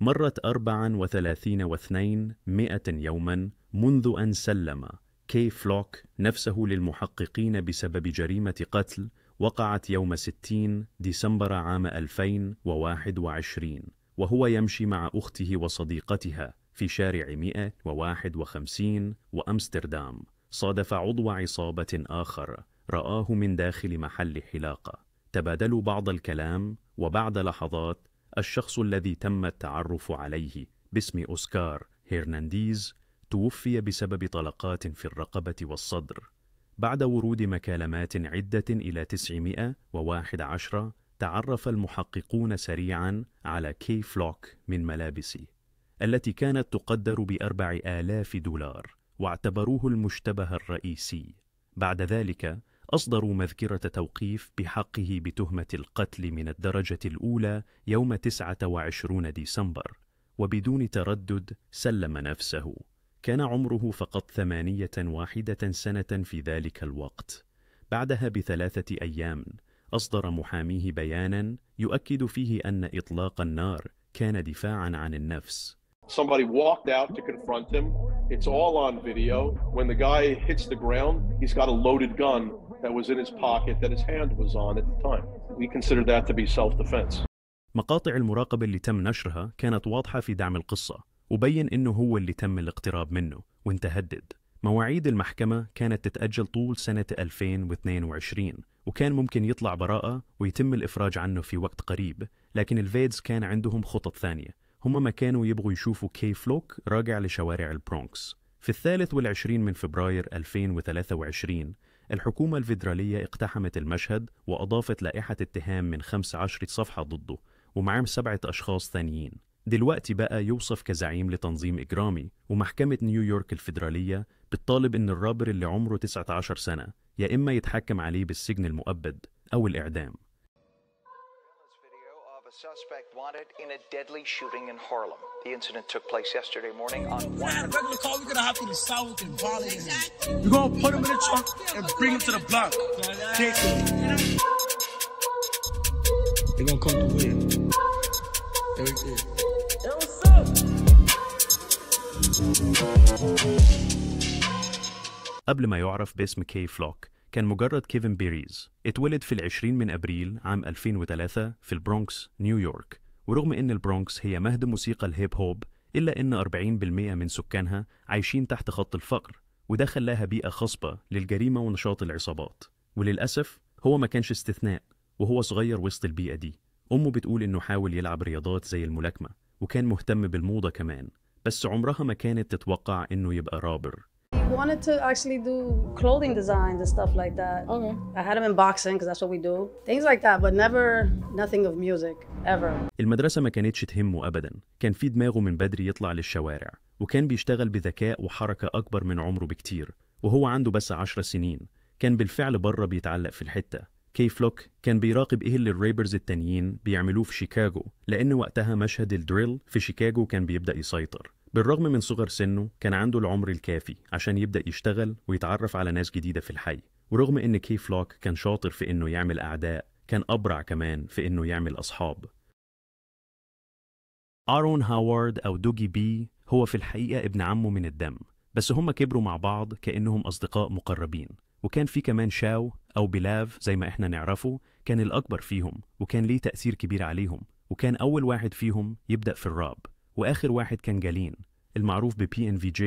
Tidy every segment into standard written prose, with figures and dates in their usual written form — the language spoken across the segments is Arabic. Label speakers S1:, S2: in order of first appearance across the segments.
S1: مرت 34,200 يوما منذ أن سلم كي فلوك نفسه للمحققين بسبب جريمة قتل وقعت يوم 60 ديسمبر عام 2021، وهو يمشي مع أخته وصديقتها في شارع 151 وأمستردام. صادف عضو عصابة آخر رآه من داخل محل حلاقة. تبادلوا بعض الكلام، وبعد لحظات الشخص الذي تم التعرف عليه باسم أوسكار هيرنانديز توفي بسبب طلقات في الرقبة والصدر. بعد ورود مكالمات عدة إلى 911 تعرف المحققون سريعا على كي فلوك من ملابسه التي كانت تقدر ب4,000 دولار، واعتبروه المشتبه الرئيسي. بعد ذلك أصدروا مذكرة توقيف بحقه بتهمة القتل من الدرجة الأولى يوم 29 ديسمبر، وبدون تردد سلم نفسه. كان عمره فقط 18 سنة في ذلك الوقت. بعدها ب3 أيام أصدر محاميه بيانا يؤكد فيه أن إطلاق النار كان دفاعا عن النفس.
S2: Somebody walked out to confront him. It's all on video. When the guy hits the ground, he's got a loaded gun that was in his pocket that his hand was on at the time. We consider that to be self-defense.
S1: مقاطع المراقبة اللي تم نشرها كانت واضحة في دعم القصة، وبين إنه هو اللي تم الاقتراب منه وانت هدد. مواعيد المحكمة كانت تتأجل طول سنة 2022، وكان ممكن يطلع براءة ويتم الإفراج عنه في وقت قريب، لكن الفيدز كان عندهم خطط ثانية. هم ما كانوا يبغوا يشوفوا كي فلوك راجع لشوارع البرونكس. في 23 من فبراير 2023 الحكومة الفيدرالية اقتحمت المشهد وأضافت لائحة اتهام من 15 صفحة ضده، ومعهم 7 أشخاص ثانيين. دلوقتي بقى يوصف كزعيم لتنظيم إجرامي، ومحكمة نيويورك الفيدرالية بتطالب إن الرابر اللي عمره 19 سنة يا إما يتحكم عليه بالسجن المؤبد أو الإعدام.
S3: A suspect wanted in a deadly shooting in Harlem. The incident took place yesterday morning on
S4: a regular car. We're gonna hop through the south and volley him. We're gonna put him in the trunk and bring him to the block. They're gonna come through here. Everything. Yo, what's up?
S1: قبل ما يعرف باسم كي فلوك كان مجرد كيفن بيريز. اتولد في 20 من أبريل عام 2003 في البرونكس نيويورك. ورغم إن البرونكس هي مهد موسيقى الهيب هوب، إلا إن 40% من سكانها عايشين تحت خط الفقر، وده خلاها بيئة خصبة للجريمة ونشاط العصابات. وللأسف هو ما كانش استثناء. وهو صغير وسط البيئة دي، أمه بتقول إنه حاول يلعب رياضات زي الملاكمة، وكان مهتم بالموضة كمان، بس عمرها ما كانت تتوقع إنه يبقى رابر.
S5: He wanted to actually do clothing designs and stuff like that. Okay. I had him in boxing because that's what we do. Things like that, but nothing of music, ever.
S1: المدرسة ما كانتش تهمه أبداً. كان في دماغه من بدري يطلع للشوارع، وكان بيشتغل بذكاء وحركة أكبر من عمره بكتير، وهو عنده بس 10 سنين. كان بالفعل بره بيتعلق في الحتة. كي فلوك كان بيراقب إيه اللي الريبرز التانيين بيعملوه في شيكاغو، لأن وقتها مشهد الدريل في شيكاغو كان بيبدأ يسيطر. بالرغم من صغر سنه كان عنده العمر الكافي عشان يبدأ يشتغل ويتعرف على ناس جديدة في الحي. ورغم إن كي فلوك كان شاطر في إنه يعمل أعداء، كان أبرع كمان في إنه يعمل أصحاب. آرون هاوارد أو دوجي بي هو في الحقيقة ابن عمه من الدم، بس هم كبروا مع بعض كأنهم أصدقاء مقربين. وكان في كمان شاو أو بيلاف زي ما إحنا نعرفه، كان الأكبر فيهم وكان ليه تأثير كبير عليهم، وكان أول واحد فيهم يبدأ في الراب. وآخر واحد كان جالين المعروف بPNVJ،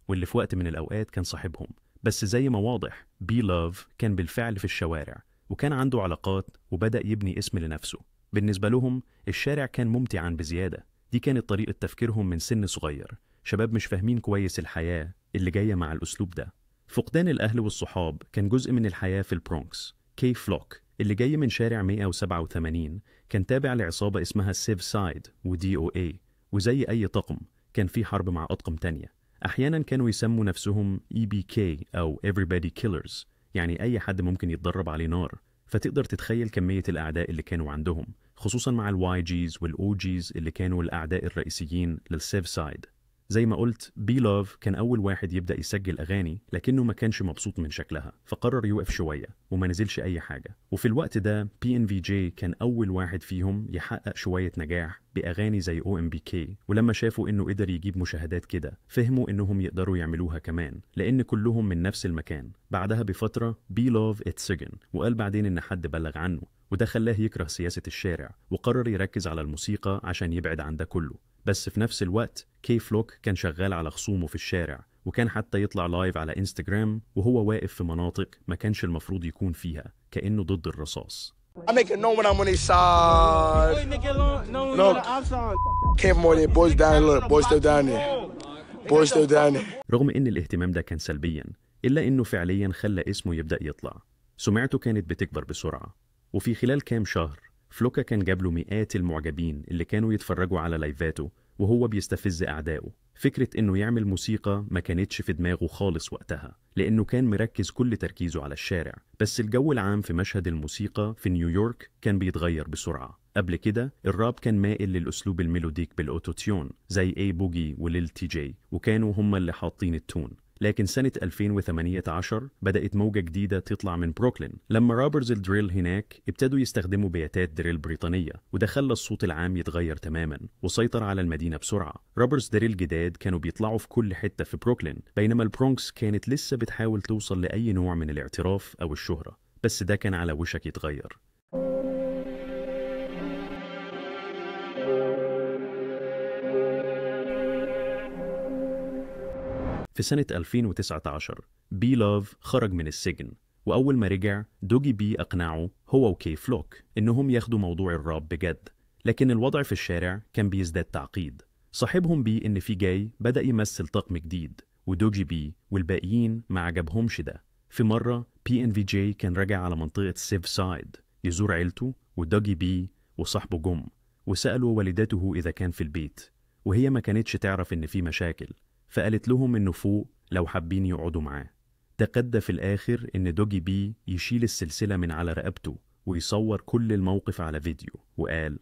S1: واللي في وقت من الأوقات كان صاحبهم. بس زي ما واضح بي لاف كان بالفعل في الشوارع، وكان عنده علاقات وبدأ يبني اسم لنفسه. بالنسبة لهم الشارع كان ممتعا بزيادة. دي كانت طريقة تفكيرهم من سن صغير، شباب مش فاهمين كويس الحياة اللي جاية مع الأسلوب ده. فقدان الأهل والصحاب كان جزء من الحياة في البرونكس. كي فلوك اللي جاي من شارع 187 كان تابع لعصابة اسمها سيف سايد وDOA، وزي أي طقم كان في حرب مع أطقم تانية. أحيانا كانوا يسموا نفسهم EBK أو Everybody Killers، يعني أي حد ممكن يتدرب عليه نار. فتقدر تتخيل كمية الأعداء اللي كانوا عندهم، خصوصا مع الYGs والOGs اللي كانوا الأعداء الرئيسيين للسيف سايد. زي ما قلت بي لوف كان أول واحد يبدأ يسجل أغاني، لكنه ما كانش مبسوط من شكلها فقرر يوقف شوية وما نزلش أي حاجة. وفي الوقت ده PNVJ كان أول واحد فيهم يحقق شوية نجاح بأغاني زي OMBK، ولما شافوا إنه قدر يجيب مشاهدات كده فهموا إنهم يقدروا يعملوها كمان لأن كلهم من نفس المكان. بعدها بفترة بي لوف اتسجن وقال بعدين إن حد بلغ عنه، وده خلاه يكره سياسة الشارع وقرر يركز على الموسيقى عشان يبعد عن ده كله. بس في نفس الوقت كي فلوك كان شغال على خصومه في الشارع، وكان حتى يطلع لايف على انستجرام وهو واقف في مناطق ما كانش المفروض يكون فيها كأنه ضد الرصاص.
S6: I make it known when I'm on their side. Look, came from where they boys down. Look, boys still down there. Boys still down there.
S1: رغم إن الاهتمام ده كان سلبيا، إلا إنه فعليا خلى اسمه يبدأ يطلع. سمعته كانت بتكبر بسرعة، وفي خلال كام شهر فلوكا كان جاب له مئات المعجبين اللي كانوا يتفرجوا على لايفاته وهو بيستفز أعدائه. فكرة إنه يعمل موسيقى ما كانتش في دماغه خالص وقتها لأنه كان مركز كل تركيزه على الشارع. بس الجو العام في مشهد الموسيقى في نيويورك كان بيتغير بسرعة. قبل كده الراب كان مائل للأسلوب الميلوديك بالأوتوتيون زي اي بوجي وليل تي جي، وكانوا هم اللي حاطين التون. لكن سنة 2018 بدأت موجة جديدة تطلع من بروكلين لما رابرز الدريل هناك ابتدوا يستخدموا بياتات دريل بريطانية، وده خلى الصوت العام يتغير تماما وسيطر على المدينة بسرعة. رابرز دريل جداد كانوا بيطلعوا في كل حتة في بروكلين، بينما البرونكس كانت لسه بتحاول توصل لأي نوع من الاعتراف أو الشهرة، بس ده كان على وشك يتغير. في سنة 2019 بي لوف خرج من السجن، وأول ما رجع دوجي بي أقنعه هو وكي فلوك إنهم ياخدوا موضوع الراب بجد. لكن الوضع في الشارع كان بيزداد تعقيد. صاحبهم بي إن في جاي بدأ يمثل طقم جديد، ودوجي بي والباقيين ما عجبهمش ده. في مرة PNVJ كان راجع على منطقة سيف سايد يزور عيلته، ودوجي بي وصاحبه جم وسألوا والدته إذا كان في البيت، وهي ما كانتش تعرف إن في مشاكل، فقالت لهم إنه فوق لو حابين يقعدوا معاه. تقدى في الآخر إن دوجي بي يشيل السلسلة من على رقبته ويصور كل الموقف على فيديو، وقال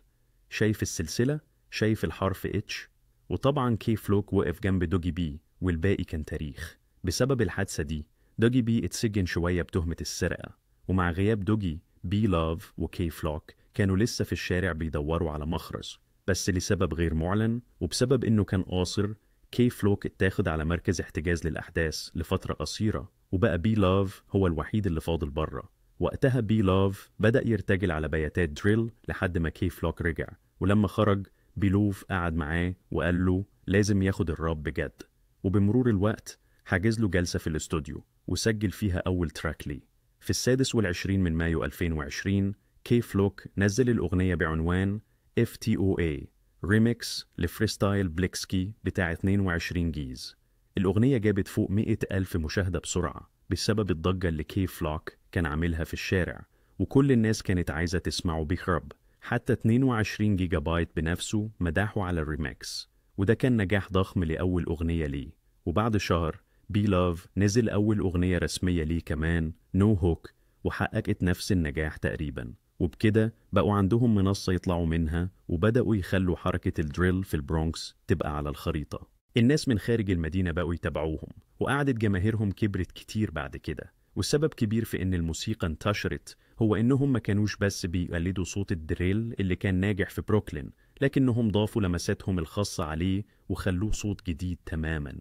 S1: شايف السلسلة؟ شايف الحرف اتش؟ وطبعا كي فلوك وقف جنب دوجي بي، والباقي كان تاريخ. بسبب الحادثة دي دوجي بي اتسجن شوية بتهمة السرقة، ومع غياب دوجي بي لوف وكي فلوك كانوا لسه في الشارع بيدوروا على مخرج، بس لسبب غير معلن وبسبب إنه كان قاصر كي فلوك اتاخد على مركز احتجاز للأحداث لفترة قصيرة، وبقى بي لوف هو الوحيد اللي فاضل بره. وقتها بي لوف بدأ يرتجل على بياتات دريل لحد ما كي فلوك رجع، ولما خرج بي لوف قعد معاه وقال له لازم ياخد الراب بجد. وبمرور الوقت حجز له جلسة في الاستوديو وسجل فيها أول تراك ليه. في 26 من مايو 2020 كي فلوك نزل الأغنية بعنوان FTOA ريميكس لفريستايل بليكسكي بتاع 22 جيز. الأغنية جابت فوق 100,000 مشاهدة بسرعة بسبب الضجة اللي كي فلوك كان عاملها في الشارع، وكل الناس كانت عايزة تسمعه بيخرب. حتى 22 جيجا بايت بنفسه مداحوا على الريميكس، وده كان نجاح ضخم لأول أغنية ليه. وبعد شهر بي لوف نزل أول أغنية رسمية ليه كمان نو هوك، وحققت نفس النجاح تقريباً. وبكده بقوا عندهم منصة يطلعوا منها، وبدأوا يخلوا حركة الدريل في البرونكس تبقى على الخريطة. الناس من خارج المدينة بقوا يتابعوهم، وقعدت جماهيرهم كبرت كتير بعد كده. والسبب كبير في إن الموسيقى انتشرت هو إنهم ما كانوش بس بيقلدوا صوت الدريل اللي كان ناجح في بروكلين، لكنهم ضافوا لمساتهم الخاصة عليه وخلوه صوت جديد تماماً.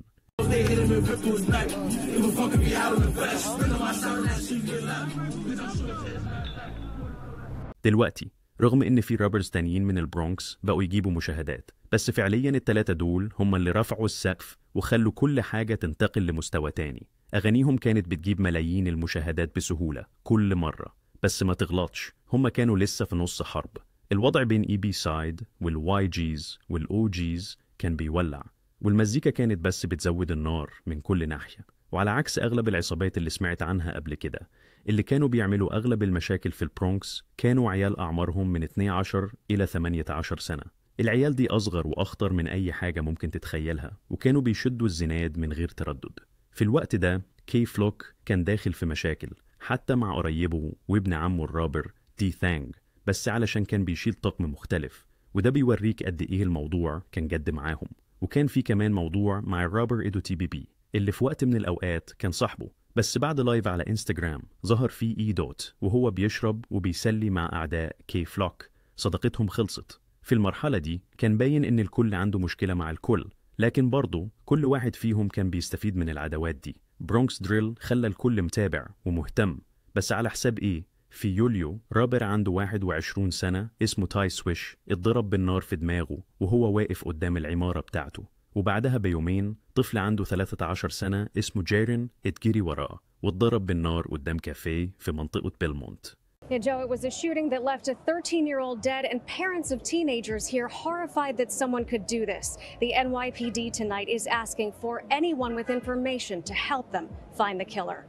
S1: دلوقتي رغم إن في رابرز تانيين من البرونكس بقوا يجيبوا مشاهدات، بس فعلياً التلاتة دول هم اللي رفعوا السقف وخلوا كل حاجة تنتقل لمستوى تاني. أغانيهم كانت بتجيب ملايين المشاهدات بسهولة كل مرة، بس ما تغلطش هم كانوا لسه في نص حرب. الوضع بين اي بي سايد والواي جيز والاو جيز كان بيولع، والمزيكا كانت بس بتزود النار من كل ناحية. وعلى عكس أغلب العصابات اللي سمعت عنها قبل كده اللي كانوا بيعملوا أغلب المشاكل في البرونكس، كانوا عيال أعمارهم من 12 إلى 18 سنة. العيال دي أصغر وأخطر من أي حاجة ممكن تتخيلها، وكانوا بيشدوا الزناد من غير تردد. في الوقت ده كي فلوك كان داخل في مشاكل حتى مع قريبه وابن عمه الرابر دي ثانج، بس علشان كان بيشيل طقم مختلف، وده بيوريك قد إيه الموضوع كان جد معاهم. وكان في كمان موضوع مع الرابر إيدو تي بي بي اللي في وقت من الأوقات كان صاحبه، بس بعد لايف على انستجرام ظهر فيه إي دوت وهو بيشرب وبيسلي مع أعداء كي فلوك. صداقتهم خلصت. في المرحلة دي كان باين إن الكل عنده مشكلة مع الكل، لكن برضه كل واحد فيهم كان بيستفيد من العداوات دي. برونكس دريل خلى الكل متابع ومهتم، بس على حساب إيه؟ في يوليو رابر عنده 21 سنة اسمه تاي سويش اتضرب بالنار في دماغه وهو واقف قدام العمارة بتاعته، وبعدها بيومين طفل عنده 13 سنة اسمه جيرين اتجري وراه واتضرب بالنار قدام كافيه في منطقة بيلمونت.
S7: Yeah, Joe, it was a shooting that left a 13-year-old dead and parents of teenagers here horrified that someone could do this. The NYPD tonight is asking for anyone with information to help them find the killer.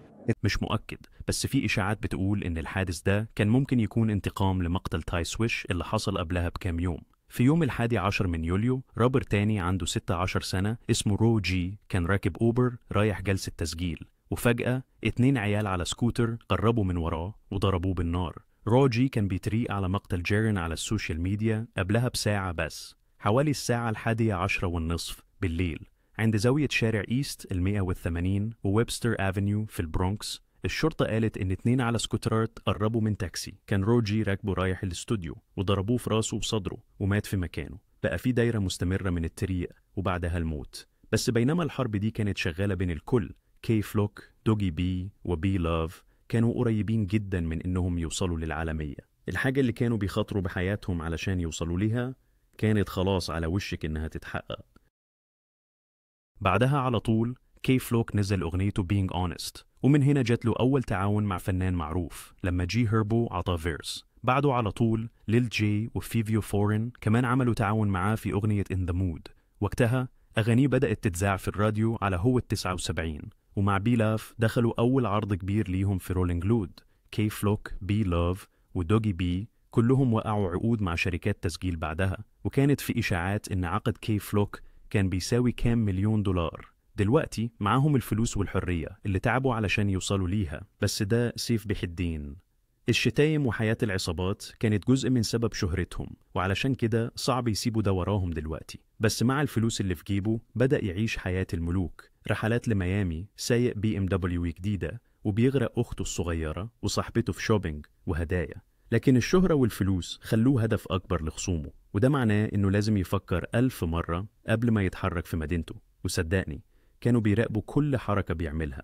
S1: مش مؤكد، بس في إشاعات بتقول إن الحادث ده كان ممكن يكون انتقام لمقتل تاي سويش اللي حصل قبلها بكام يوم. في يوم 11 من يوليو رابر تاني عنده 16 سنة اسمه رو جي كان راكب أوبر رايح جلسة تسجيل، وفجأة 2 عيال على سكوتر قربوا من وراه وضربوه بالنار. رو جي كان بيتريق على مقتل جيرين على السوشيال ميديا قبلها بساعة بس، حوالي الساعة 11:10 بالليل، عند زاوية شارع إيست 180 وويبستر أفنيو في البرونكس. الشرطة قالت إن 2 على سكوترات قربوا من تاكسي كان روجي راكبه رايح الاستوديو وضربوه في راسه وصدره ومات في مكانه. بقى في دايرة مستمرة من التريق وبعدها الموت. بس بينما الحرب دي كانت شغالة بين الكل، كي فلوك، دوغي بي وبي لاف كانوا قريبين جدا من إنهم يوصلوا للعالمية. الحاجة اللي كانوا بيخاطروا بحياتهم علشان يوصلوا ليها كانت خلاص على وشك إنها تتحقق. بعدها على طول كي فلوك نزل أغنيته Being Honest، ومن هنا جات له أول تعاون مع فنان معروف لما جي هيربو عطاه فيرس. بعده على طول ليل جي وفيفيو فورن كمان عملوا تعاون معاه في أغنية In the Mood. وقتها أغانيه بدأت تتذاع في الراديو على هو 79، ومع بي لاف دخلوا أول عرض كبير ليهم في رولينج لود. كي فلوك، بي لاف ودوغي بي كلهم وقعوا عقود مع شركات تسجيل بعدها، وكانت في إشاعات إن عقد كي فلوك كان بيساوي كام مليون دولار. دلوقتي معاهم الفلوس والحرية اللي تعبوا علشان يوصلوا ليها، بس ده سيف بحدين. الشتايم وحياة العصابات كانت جزء من سبب شهرتهم، وعلشان كده صعب يسيبوا ده وراهم دلوقتي. بس مع الفلوس اللي في جيبه بدأ يعيش حياة الملوك، رحلات لميامي، سايق BMW جديدة، وبيغرق أخته الصغيرة وصاحبته في شوبينج وهدايا. لكن الشهرة والفلوس خلوه هدف أكبر لخصومه، وده معناه إنه لازم يفكر 1000 مرة قبل ما يتحرك في مدينته. وصدقني كانوا بيراقبوا كل حركة بيعملها.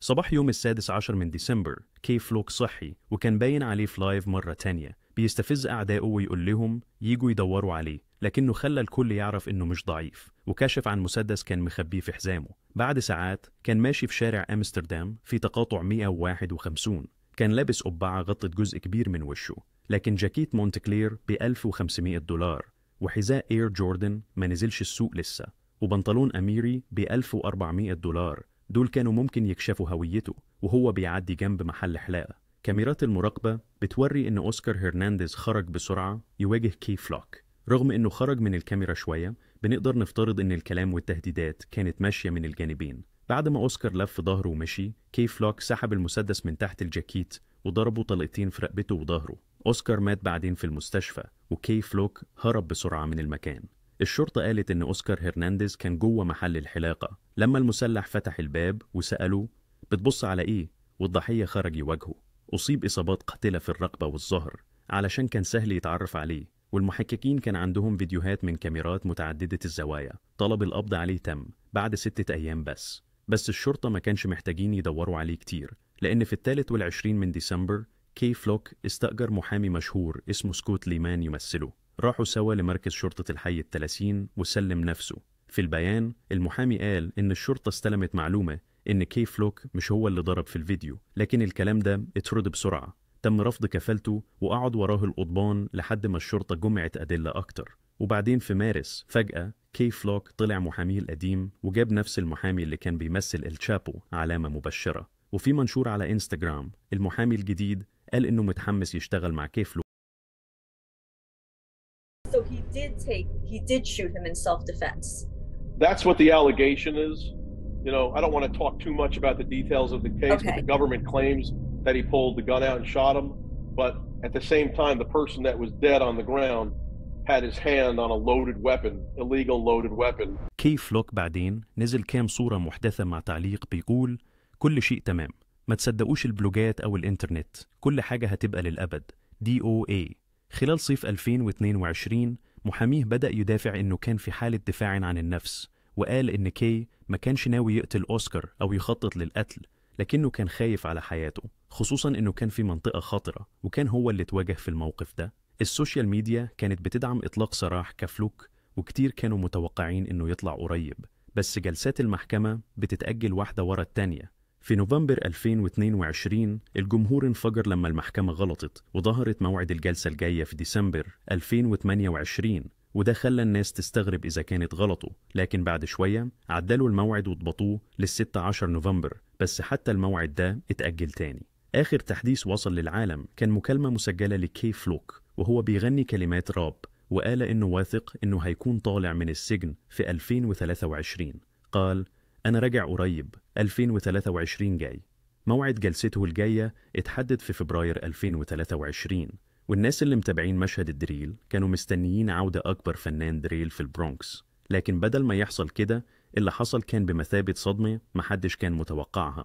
S1: صباح يوم 16 من ديسمبر كي فلوك صحي، وكان باين عليه في لايف مرة تانية بيستفز أعدائه ويقول لهم ييجوا يدوروا عليه، لكنه خلى الكل يعرف إنه مش ضعيف، وكشف عن مسدس كان مخبيه في حزامه. بعد ساعات كان ماشي في شارع أمستردام في تقاطع 151، كان لابس قبعة غطت جزء كبير من وشه، لكن جاكيت مونتكلير $1500 وحذاء إير جوردن ما نزلش السوق لسه، وبنطلون أميري $1400. دول كانوا ممكن يكشفوا هويته وهو بيعدي جنب محل حلاقة. كاميرات المراقبة بتوري إن أوسكار هرنانديز خرج بسرعة يواجه كي فلوك. رغم إنه خرج من الكاميرا شوية، بنقدر نفترض إن الكلام والتهديدات كانت ماشية من الجانبين. بعد ما أوسكار لف ظهره ومشي، كي فلوك سحب المسدس من تحت الجاكيت وضربه طلقتين في رقبته وظهره. أوسكار مات بعدين في المستشفى، وكي فلوك هرب بسرعة من المكان. الشرطة قالت إن أوسكار هرنانديز كان جوه محل الحلاقة لما المسلح فتح الباب وسأله بتبص على إيه؟ والضحية خرج يواجهه. أصيب إصابات قاتلة في الرقبة والظهر علشان كان سهل يتعرف عليه، والمحققين كان عندهم فيديوهات من كاميرات متعددة الزوايا. طلب القبض عليه تم بعد 6 أيام بس الشرطة ما كانش محتاجين يدوروا عليه كتير، لأن في 23 من ديسمبر كي فلوك استأجر محامي مشهور اسمه سكوت ليمان يمثله. راحوا سوا لمركز شرطة الحي ال30 وسلم نفسه. في البيان المحامي قال إن الشرطة استلمت معلومة إن كي فلوك مش هو اللي ضرب في الفيديو، لكن الكلام ده اترد بسرعة. تم رفض كفالته وقعد وراه القضبان لحد ما الشرطة جمعت أدلة أكتر. وبعدين في مارس فجأة كي فلوك طلع محاميه القديم وجاب نفس المحامي اللي كان بيمثل الشابو علامة مبشرة. وفي منشور على إنستغرام المحامي الجديد قال إنه متحمس يشتغل مع كي فلوك.
S8: So he did shoot him in self-defense.
S2: That's what the allegation is. You know, I don't want to talk too much about the details of the case, but the government claims that he pulled the gun out and shot him. But at the same time, the person that was dead on the ground, had his hand on a loaded weapon, illegal loaded weapon.
S1: كي فلوك بعدين نزل كام صورة محدثة مع تعليق بيقول: كل شيء تمام، ما تصدقوش البلوجات أو الإنترنت، كل حاجة هتبقى للأبد. DOA. خلال صيف 2022 محاميه بدأ يدافع إنه كان في حالة دفاع عن النفس، وقال إن كي ما كانش ناوي يقتل أوسكار أو يخطط للقتل، لكنه كان خايف على حياته، خصوصاً إنه كان في منطقة خطرة وكان هو اللي تواجه في الموقف ده. السوشيال ميديا كانت بتدعم إطلاق سراح كفلوك، وكتير كانوا متوقعين إنه يطلع قريب، بس جلسات المحكمة بتتأجل واحدة ورا التانية. في نوفمبر 2022 الجمهور انفجر لما المحكمة غلطت وظهرت موعد الجلسة الجاية في ديسمبر 2028، وده خلى الناس تستغرب إذا كانت غلطوا، لكن بعد شوية عدلوا الموعد وضبطوه لل16 نوفمبر، بس حتى الموعد ده اتأجل تاني. آخر تحديث وصل للعالم كان مكالمة مسجلة لكي فلوك وهو بيغني كلمات راب، وقال إنه واثق إنه هيكون طالع من السجن في 2023. قال: أنا راجع قريب، 2023 جاي. موعد جلسته الجاية اتحدد في فبراير 2023، والناس اللي متابعين مشهد الدريل كانوا مستنيين عودة أكبر فنان دريل في البرونكس، لكن بدل ما يحصل كده اللي حصل كان بمثابة صدمة محدش كان متوقعها.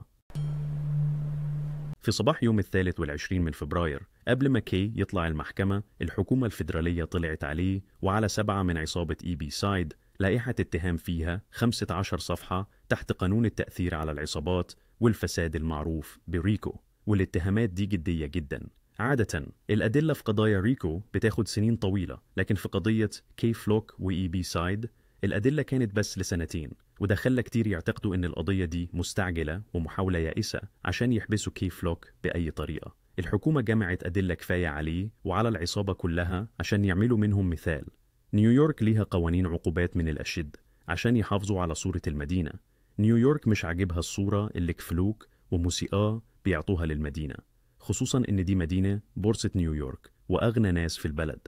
S1: في صباح يوم 23 من فبراير قبل ما كي يطلع المحكمة، الحكومة الفيدرالية طلعت عليه وعلى 7 من عصابة EB سايد لائحة اتهام فيها 15 صفحة تحت قانون التأثير على العصابات والفساد المعروف بريكو، والاتهامات دي جدية جدا. عادة الأدلة في قضايا ريكو بتاخد سنين طويلة، لكن في قضية كي فلوك وEB سايد الأدلة كانت بس لسنتين، وده خلى كتير يعتقدوا إن القضية دي مستعجلة ومحاولة يائسة عشان يحبسوا كي فلوك بأي طريقة. الحكومة جمعت أدلة كفاية عليه وعلى العصابة كلها عشان يعملوا منهم مثال. نيويورك ليها قوانين عقوبات من الأشد عشان يحافظوا على صورة المدينة. نيويورك مش عاجبها الصورة اللي كفلوك وموسيقاه بيعطوها للمدينة، خصوصا إن دي مدينة بورصة نيويورك وأغنى ناس في البلد.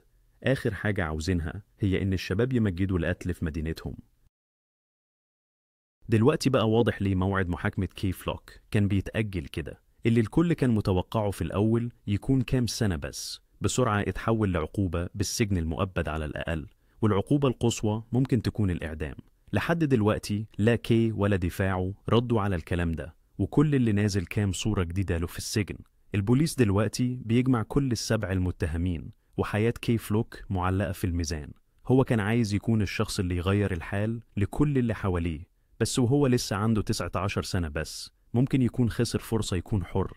S1: آخر حاجة عاوزينها هي إن الشباب يمجدوا القتل في مدينتهم. دلوقتي بقى واضح ليه موعد محاكمة كي فلوك كان بيتأجل كده. اللي الكل كان متوقعه في الأول يكون كام سنة، بس بسرعة اتحول لعقوبة بالسجن المؤبد على الأقل، والعقوبة القصوى ممكن تكون الإعدام. لحد دلوقتي لا كي ولا دفاعه ردوا على الكلام ده، وكل اللي نازل كام صورة جديدة له في السجن. البوليس دلوقتي بيجمع كل ال7 المتهمين، وحياة كي فلوك معلقة في الميزان. هو كان عايز يكون الشخص اللي يغير الحال لكل اللي حواليه، بس وهو لسه عنده 19 سنة بس ممكن يكون خسر فرصة يكون حر.